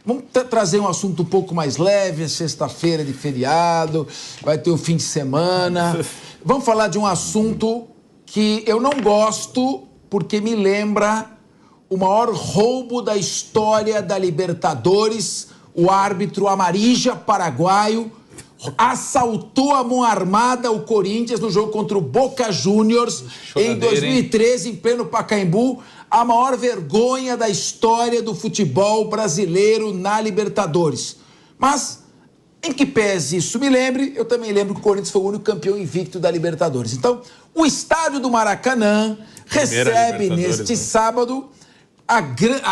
Vamos trazer um assunto um pouco mais leve, sexta-feira de feriado, vai ter o fim de semana. Vamos falar de um assunto que eu não gosto porque me lembra o maior roubo da história da Libertadores. O árbitro Amarilla, paraguaio, assaltou a mão armada o Corinthians no jogo contra o Boca Juniors em 2013, em pleno Pacaembu. A maior vergonha da história do futebol brasileiro na Libertadores. Mas, em que pese isso me lembre, eu também lembro que o Corinthians foi o único campeão invicto da Libertadores. Então, o estádio do Maracanã recebe neste sábado a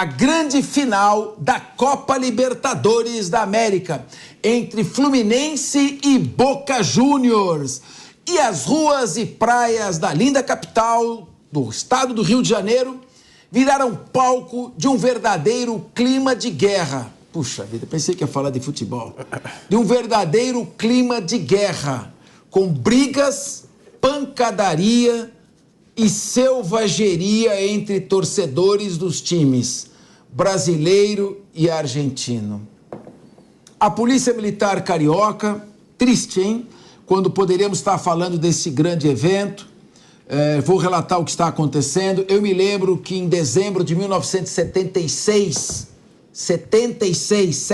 grande final da Copa Libertadores da América, entre Fluminense e Boca Juniors. E as ruas e praias da linda capital do estado do Rio de Janeiro viraram palco de um verdadeiro clima de guerra. Puxa vida, pensei que ia falar de futebol. De um verdadeiro clima de guerra, com brigas, pancadaria e selvageria entre torcedores dos times brasileiro e argentino. A Polícia Militar Carioca, triste, hein? Quando poderíamos estar falando desse grande evento. Vou relatar o que está acontecendo. Eu me lembro que em dezembro de 1976, 76,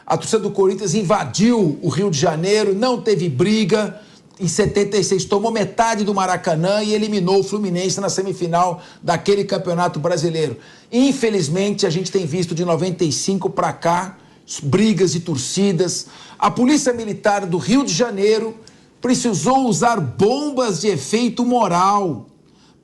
a torcida do Corinthians invadiu o Rio de Janeiro, não teve briga. Em 76, tomou metade do Maracanã e eliminou o Fluminense na semifinal daquele campeonato brasileiro. Infelizmente, a gente tem visto de 95 para cá brigas e torcidas. A Polícia Militar do Rio de Janeiro precisou usar bombas de efeito moral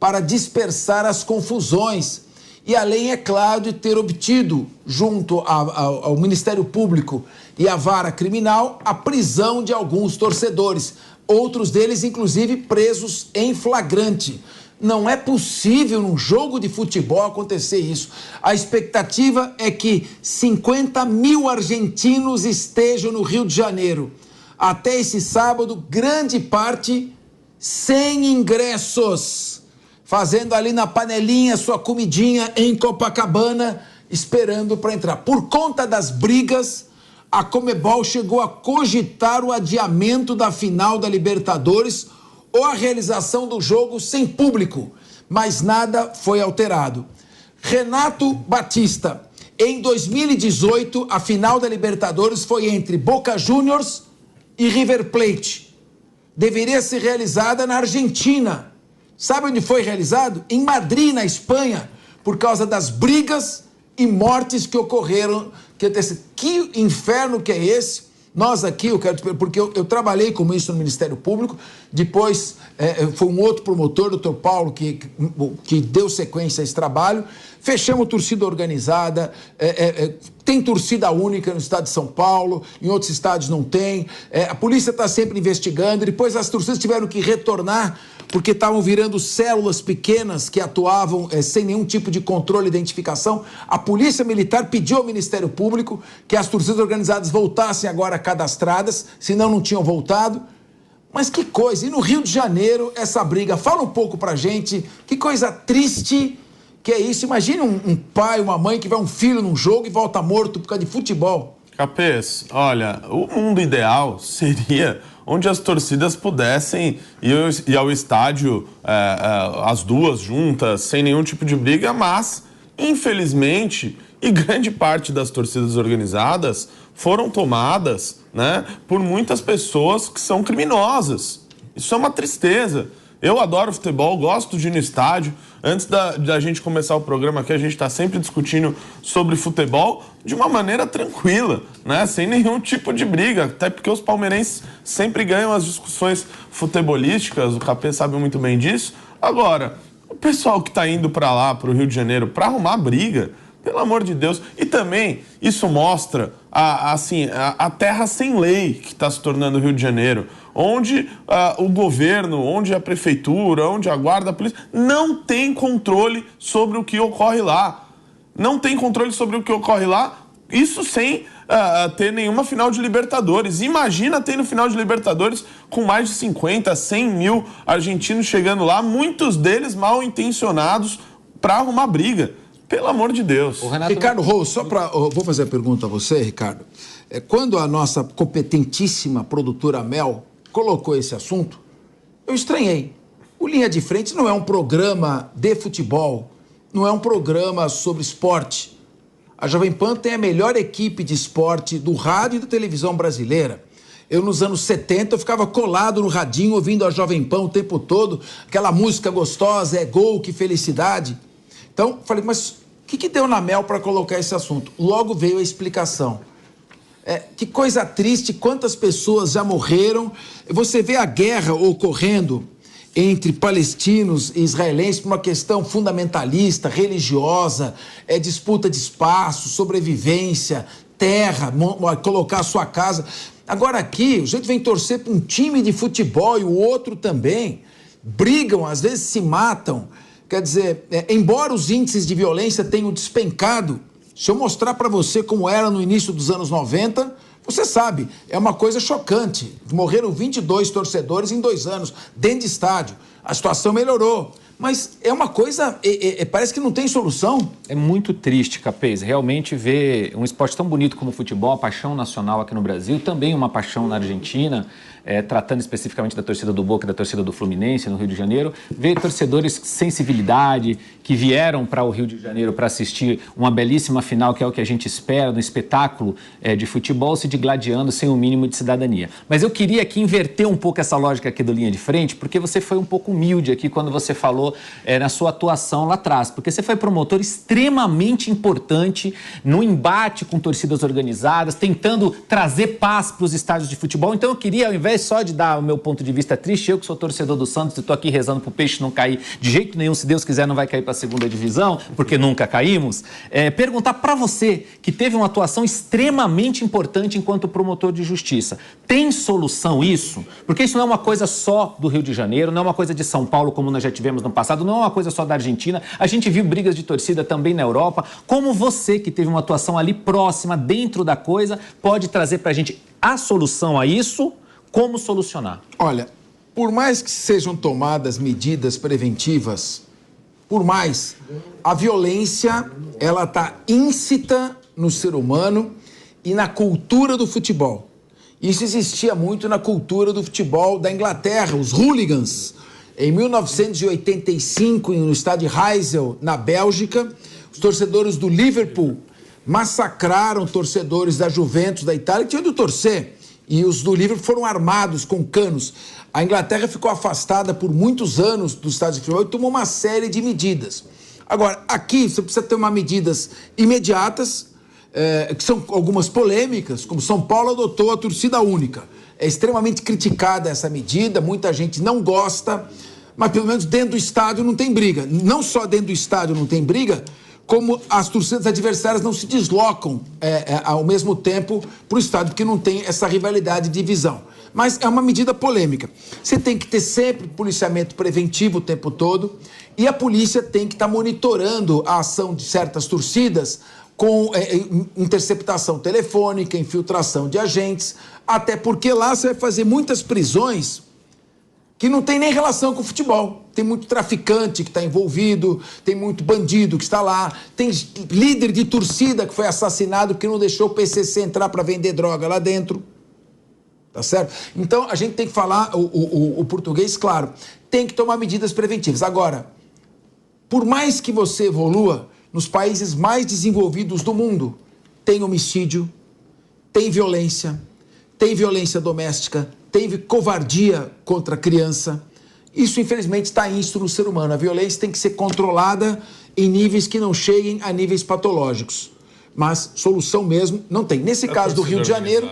para dispersar as confusões. E além, é claro, de ter obtido, junto ao Ministério Público e à vara criminal, a prisão de alguns torcedores. Outros deles, inclusive, presos em flagrante. Não é possível num jogo de futebol acontecer isso. A expectativa é que 50 mil argentinos estejam no Rio de Janeiro. Até esse sábado, grande parte sem ingressos, fazendo ali na panelinha sua comidinha em Copacabana, esperando para entrar. Por conta das brigas, a Conmebol chegou a cogitar o adiamento da final da Libertadores ou a realização do jogo sem público, mas nada foi alterado. Renato Batista, em 2018, a final da Libertadores foi entre Boca Juniors e River Plate. Deveria ser realizada na Argentina. Sabe onde foi realizado? Em Madrid, na Espanha, por causa das brigas e mortes que ocorreram. Que inferno que é esse? Nós aqui, porque eu trabalhei com isso no Ministério Público, depois foi um outro promotor, o Dr. Paulo, que deu sequência a esse trabalho. Fechamos torcida organizada, tem torcida única no estado de São Paulo, em outros estados não tem. A polícia está sempre investigando, depois as torcidas tiveram que retornar, porque estavam virando células pequenas que atuavam sem nenhum tipo de controle e identificação. A Polícia Militar pediu ao Ministério Público que as torcidas organizadas voltassem agora cadastradas, senão não tinham voltado. Mas que coisa! E no Rio de Janeiro, essa briga, fala um pouco pra gente, que coisa triste que é isso. Imagine um pai, uma mãe que vai um filho num jogo e volta morto por causa de futebol. Capês, olha, o mundo ideal seria onde as torcidas pudessem ir ao estádio, as duas juntas, sem nenhum tipo de briga, mas, infelizmente, e grande parte das torcidas organizadas foram tomadas, né, por muitas pessoas que são criminosas. Isso é uma tristeza. Eu adoro futebol, gosto de ir no estádio. Antes da gente começar o programa aqui, a gente está sempre discutindo sobre futebol de uma maneira tranquila, né? Sem nenhum tipo de briga, até porque os palmeirenses sempre ganham as discussões futebolísticas, o Capê sabe muito bem disso. Agora, o pessoal que está indo para lá, para o Rio de Janeiro, para arrumar briga, pelo amor de Deus. E também isso mostra a terra sem lei que está se tornando o Rio de Janeiro, onde o governo, onde a prefeitura, onde a guarda, a polícia não tem controle sobre o que ocorre lá. Não tem controle sobre o que ocorre lá, isso sem ter nenhuma final de Libertadores. Imagina ter no final de Libertadores com mais de 50, 100 mil argentinos chegando lá, muitos deles mal intencionados para arrumar briga. Pelo amor de Deus. Ricardo Rose, vou fazer a pergunta a você, Ricardo. Quando a nossa competentíssima produtora Mel colocou esse assunto, eu estranhei. O Linha de Frente não é um programa de futebol, não é um programa sobre esporte. A Jovem Pan tem a melhor equipe de esporte do rádio e da televisão brasileira. Eu, nos anos 70, eu ficava colado no radinho, ouvindo a Jovem Pan o tempo todo, aquela música gostosa, é gol, que felicidade. Então, falei, mas o que deu na Mel para colocar esse assunto? Logo veio a explicação. Que coisa triste, quantas pessoas já morreram. Você vê a guerra ocorrendo entre palestinos e israelenses por uma questão fundamentalista, religiosa, disputa de espaço, sobrevivência, terra, colocar a sua casa. Agora aqui, o gente vem torcer para um time de futebol e o outro também. Brigam, às vezes se matam. Quer dizer, embora os índices de violência tenham despencado, se eu mostrar para você como era no início dos anos 90, você sabe, é uma coisa chocante. Morreram 22 torcedores em 2 anos, dentro de estádio. A situação melhorou. Mas é uma coisa, parece que não tem solução. É muito triste, Capês, realmente ver um esporte tão bonito como o futebol, a paixão nacional aqui no Brasil, também uma paixão na Argentina, tratando especificamente da torcida do Boca e da torcida do Fluminense no Rio de Janeiro, ver torcedores com sensibilidade, que vieram para o Rio de Janeiro para assistir uma belíssima final, que é o que a gente espera no espetáculo de futebol, se digladiando sem o mínimo de cidadania. Mas eu queria aqui inverter um pouco essa lógica aqui do Linha de Frente, porque você foi um pouco humilde aqui quando você falou na sua atuação lá atrás, porque você foi promotor extremamente importante no embate com torcidas organizadas, tentando trazer paz para os estádios de futebol. Então eu queria, ao invés só de dar o meu ponto de vista triste, eu que sou torcedor do Santos e estou aqui rezando para o Peixe não cair de jeito nenhum, se Deus quiser não vai cair para a segunda divisão, porque nunca caímos, perguntar para você, que teve uma atuação extremamente importante enquanto promotor de justiça, tem solução isso? Porque isso não é uma coisa só do Rio de Janeiro, não é uma coisa de São Paulo, como nós já tivemos no passado, não é uma coisa só da Argentina, a gente viu brigas de torcida também na Europa. Como você, que teve uma atuação ali próxima, dentro da coisa, pode trazer para a gente a solução a isso? Como solucionar? Olha, por mais que sejam tomadas medidas preventivas, por mais, a violência, ela está íncita no ser humano e na cultura do futebol. Isso existia muito na cultura do futebol da Inglaterra, os hooligans. Em 1985, no estádio Heysel, na Bélgica, os torcedores do Liverpool massacraram torcedores da Juventus, da Itália, que tinham ido torcer. E os do Liverpool foram armados com canos. A Inglaterra ficou afastada por muitos anos dos estádios de futebol e tomou uma série de medidas. Agora, aqui você precisa tomar medidas imediatas, que são algumas polêmicas, como São Paulo adotou a torcida única. É extremamente criticada essa medida, muita gente não gosta, mas pelo menos dentro do estádio não tem briga. Não só dentro do estádio não tem briga, como as torcidas adversárias não se deslocam ao mesmo tempo para o estádio, porque não tem essa rivalidade de divisão. Mas é uma medida polêmica. Você tem que ter sempre policiamento preventivo o tempo todo e a polícia tem que estar monitorando a ação de certas torcidas com interceptação telefônica, infiltração de agentes, até porque lá você vai fazer muitas prisões que não tem nem relação com o futebol. Tem muito traficante que está envolvido, tem muito bandido que está lá, tem líder de torcida que foi assassinado porque não deixou o PCC entrar para vender droga lá dentro. Tá certo? Então, a gente tem que falar o português, claro, tem que tomar medidas preventivas. Agora, por mais que você evolua, nos países mais desenvolvidos do mundo, tem homicídio, tem violência doméstica, tem covardia contra a criança. Isso, infelizmente, está íncito no ser humano. A violência tem que ser controlada em níveis que não cheguem a níveis patológicos. Mas solução mesmo não tem. Nesse caso do Rio de Janeiro,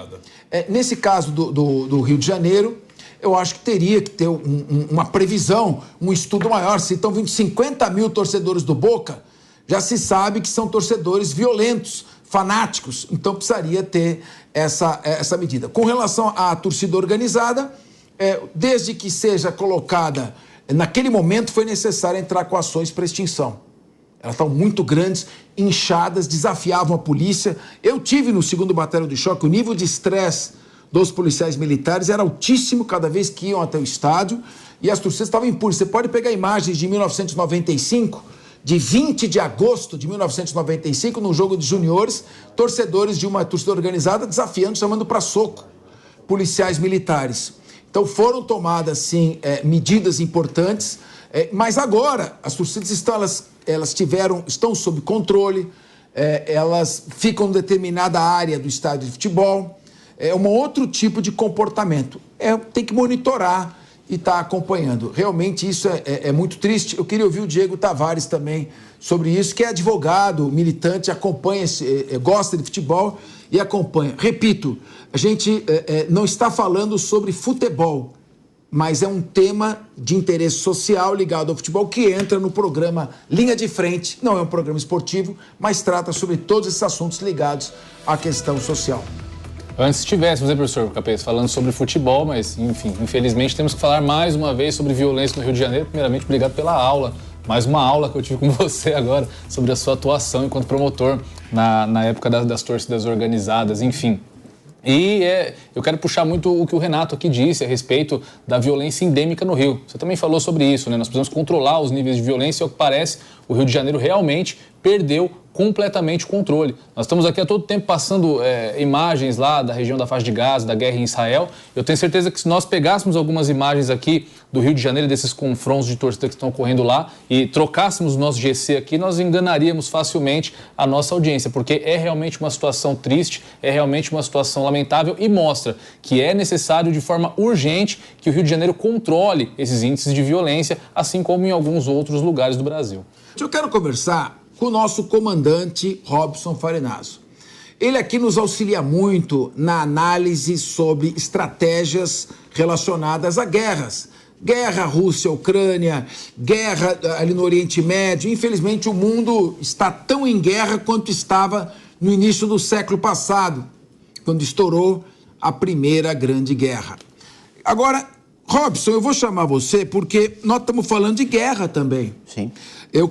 do Rio de Janeiro, eu acho que teria que ter uma previsão, um estudo maior. Se estão vindo 50 mil torcedores do Boca, já se sabe que são torcedores violentos, fanáticos. Então precisaria ter essa medida. Com relação à torcida organizada, desde que seja colocada, naquele momento foi necessário entrar com ações para extinção. Elas estão muito grandes, inchadas, desafiavam a polícia. Eu tive no 2º Batalhão de Choque, o nível de estresse dos policiais militares era altíssimo cada vez que iam até o estádio e as torcidas estavam impuras. Você pode pegar imagens de 1995, de 20 de agosto de 1995, num jogo de juniores, torcedores de uma torcida organizada desafiando, chamando para soco policiais militares. Então foram tomadas, sim, medidas importantes, mas agora as torcidas estão sob controle, elas ficam em determinada área do estádio de futebol, é um outro tipo de comportamento. Tem que monitorar e estar acompanhando. Realmente isso é muito triste. Eu queria ouvir o Diego Tavares também sobre isso, que é advogado, militante, acompanha, gosta de futebol e acompanha. Repito, a gente não está falando sobre futebol, mas é um tema de interesse social ligado ao futebol que entra no programa Linha de Frente. Não é um programa esportivo, mas trata sobre todos esses assuntos ligados à questão social. Antes tivéssemos, né, professor Capês, falando sobre futebol, mas, enfim, infelizmente temos que falar mais uma vez sobre violência no Rio de Janeiro. Primeiramente, obrigado pela aula. Mais uma aula que eu tive com você agora sobre a sua atuação enquanto promotor na época das torcidas organizadas, enfim. E eu quero puxar muito o que o Renato aqui disse a respeito da violência endêmica no Rio. Você também falou sobre isso, né? Nós precisamos controlar os níveis de violência e, ao que parece, o Rio de Janeiro realmente perdeu completamente o controle. Nós estamos aqui a todo tempo passando imagens lá da região da faixa de Gaza, da guerra em Israel. Eu tenho certeza que se nós pegássemos algumas imagens aqui do Rio de Janeiro, desses confrontos de torcida que estão ocorrendo lá, e trocássemos o nosso GC aqui, nós enganaríamos facilmente a nossa audiência, porque é realmente uma situação triste, é realmente uma situação lamentável e mostra que é necessário de forma urgente que o Rio de Janeiro controle esses índices de violência, assim como em alguns outros lugares do Brasil. Eu quero conversar com o nosso comandante Robson Farinazzo. Ele aqui nos auxilia muito na análise sobre estratégias relacionadas a guerras. Guerra Rússia-Ucrânia, guerra ali no Oriente Médio. Infelizmente, o mundo está tão em guerra quanto estava no início do século passado, quando estourou a Primeira Grande Guerra. Agora, Robson, eu vou chamar você porque nós estamos falando de guerra também. Sim.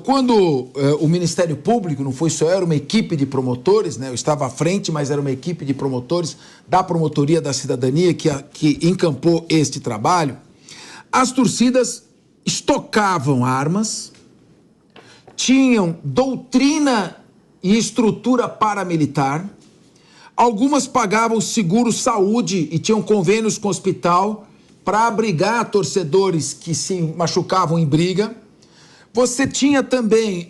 Quando o Ministério Público, não foi só eu, era uma equipe de promotores, né? Eu estava à frente, mas era uma equipe de promotores da Promotoria da Cidadania que encampou este trabalho. As torcidas estocavam armas, tinham doutrina e estrutura paramilitar, algumas pagavam seguro-saúde e tinham convênios com o hospital para abrigar torcedores que se machucavam em briga. Você tinha também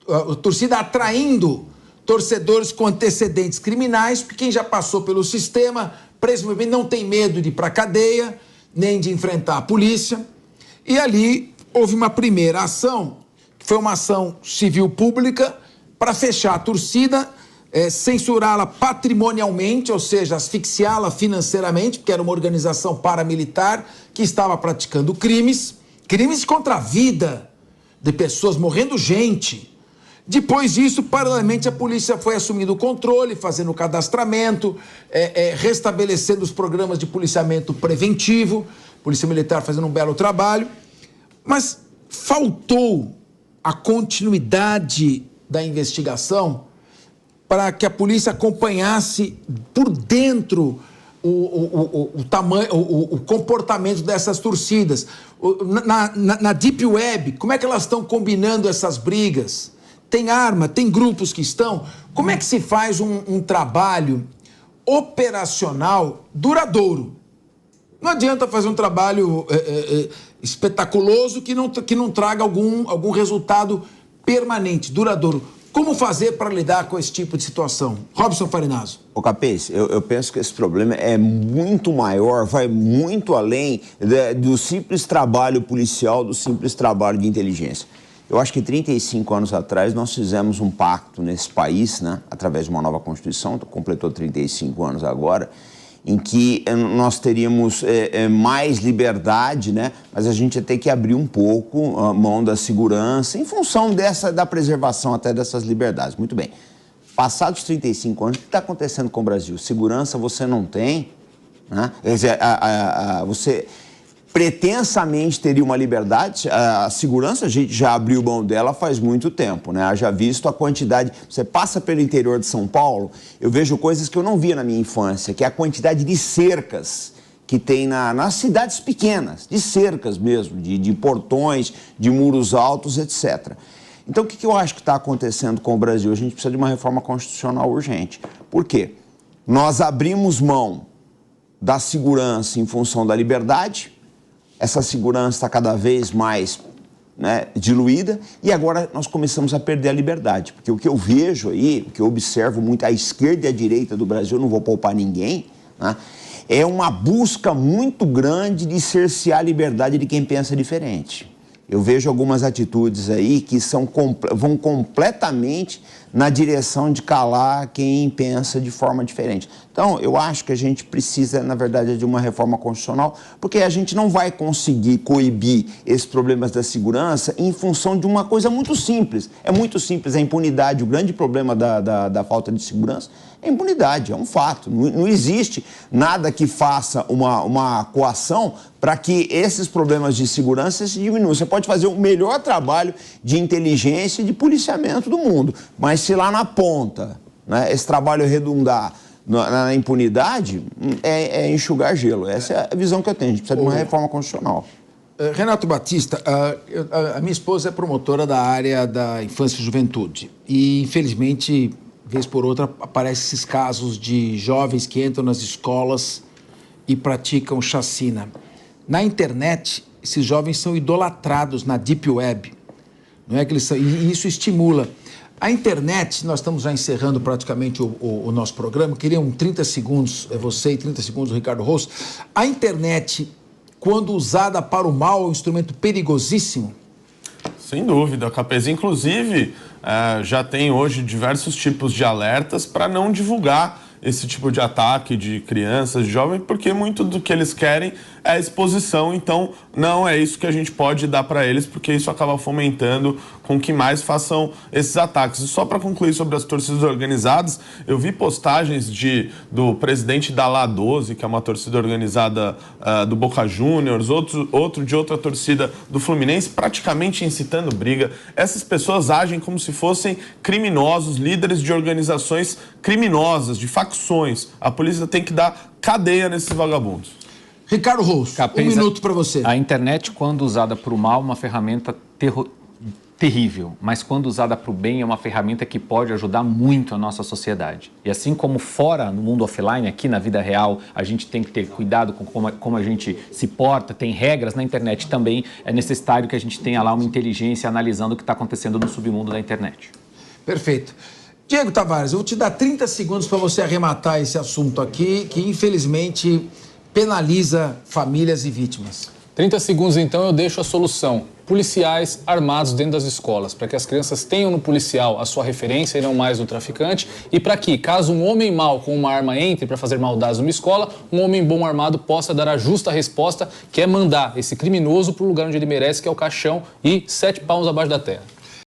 a torcida atraindo torcedores com antecedentes criminais, porque quem já passou pelo sistema, presumivelmente não tem medo de ir para a cadeia, nem de enfrentar a polícia. E ali houve uma primeira ação, que foi uma ação civil pública, para fechar a torcida, censurá-la patrimonialmente, ou seja, asfixiá-la financeiramente, porque era uma organização paramilitar que estava praticando crimes contra a vida de pessoas, morrendo gente. Depois disso, paralelamente, a polícia foi assumindo o controle, fazendo o cadastramento, restabelecendo os programas de policiamento preventivo, Polícia Militar fazendo um belo trabalho, mas faltou a continuidade da investigação para que a polícia acompanhasse por dentro o tamanho, o comportamento dessas torcidas. Na Deep Web, como é que elas estão combinando essas brigas? Tem arma, tem grupos que estão. Como é que se faz um trabalho operacional duradouro? Não adianta fazer um trabalho espetaculoso que não traga algum resultado permanente, duradouro. Como fazer para lidar com esse tipo de situação? Robson Farinazzo. Ô Capês, eu penso que esse problema é muito maior, vai muito além do simples trabalho policial, do simples trabalho de inteligência. Eu acho que 35 anos atrás nós fizemos um pacto nesse país, né, através de uma nova Constituição, completou 35 anos agora, em que nós teríamos mais liberdade, né? Mas a gente ia ter que abrir um pouco a mão da segurança em função da preservação até dessas liberdades. Muito bem. Passados 35 anos, o que está acontecendo com o Brasil? Segurança você não tem, né? Quer dizer, você pretensamente teria uma liberdade, a segurança a gente já abriu mão dela faz muito tempo, né? Já visto a quantidade, você passa pelo interior de São Paulo, eu vejo coisas que eu não via na minha infância, que é a quantidade de cercas que tem nas cidades pequenas, de cercas mesmo, de portões, de muros altos, etc. Então, o que eu acho que está acontecendo com o Brasil? A gente precisa de uma reforma constitucional urgente. Por quê? Nós abrimos mão da segurança em função da liberdade, essa segurança está cada vez mais, né, diluída, e agora nós começamos a perder a liberdade. Porque o que eu vejo aí, o que eu observo muito à esquerda e à direita do Brasil, não vou poupar ninguém, né, é uma busca muito grande de cercear a liberdade de quem pensa diferente. Eu vejo algumas atitudes aí que vão completamente na direção de calar quem pensa de forma diferente. Então, eu acho que a gente precisa, na verdade, de uma reforma constitucional, porque a gente não vai conseguir coibir esses problemas da segurança em função de uma coisa muito simples. É muito simples, a impunidade. O grande problema da falta de segurança é a impunidade, é um fato. Não existe nada que faça uma coação para que esses problemas de segurança se diminuam. Você pode fazer o melhor trabalho de inteligência e de policiamento do mundo, mas se lá na ponta, né, esse trabalho redundar na impunidade, é enxugar gelo. Essa é a visão que eu tenho. A gente precisa de uma reforma constitucional. Renato Batista, a minha esposa é promotora da área da infância e juventude e, infelizmente, vez por outra, aparecem esses casos de jovens que entram nas escolas e praticam chacina. Na internet, esses jovens são idolatrados na Deep Web. Não é que eles são, e isso estimula. A internet, nós estamos já encerrando praticamente o nosso programa, queria 30 segundos, você e 30 segundos o Ricardo Rosso. A internet, quando usada para o mal, é um instrumento perigosíssimo? Sem dúvida, Capês. Inclusive, já tem hoje diversos tipos de alertas para não divulgar esse tipo de ataque de crianças, de jovens, porque muito do que eles querem é exposição, então não é isso que a gente pode dar para eles, porque isso acaba fomentando com que mais façam esses ataques. E só para concluir sobre as torcidas organizadas, eu vi postagens do presidente da La 12, que é uma torcida organizada do Boca Juniors, outro de outra torcida do Fluminense, praticamente incitando briga. Essas pessoas agem como se fossem criminosos, líderes de organizações criminosas, de facções. A polícia tem que dar cadeia nesses vagabundos. Ricardo Rosso, Capês, um minuto para você. A internet, quando usada para o mal, é uma ferramenta terrível, mas quando usada para o bem, é uma ferramenta que pode ajudar muito a nossa sociedade. E assim como fora, no mundo offline, aqui na vida real, a gente tem que ter cuidado com como a gente se porta, tem regras, na internet também é necessário que a gente tenha lá uma inteligência analisando o que está acontecendo no submundo da internet. Perfeito. Diego Tavares, eu vou te dar 30 segundos para você arrematar esse assunto aqui, que infelizmente penaliza famílias e vítimas. 30 segundos, então, eu deixo a solução. Policiais armados dentro das escolas, para que as crianças tenham no policial a sua referência e não mais no traficante, e para que, caso um homem mau com uma arma entre para fazer maldades numa escola, um homem bom armado possa dar a justa resposta, que é mandar esse criminoso para o lugar onde ele merece, que é o caixão, e 7 palmos abaixo da terra.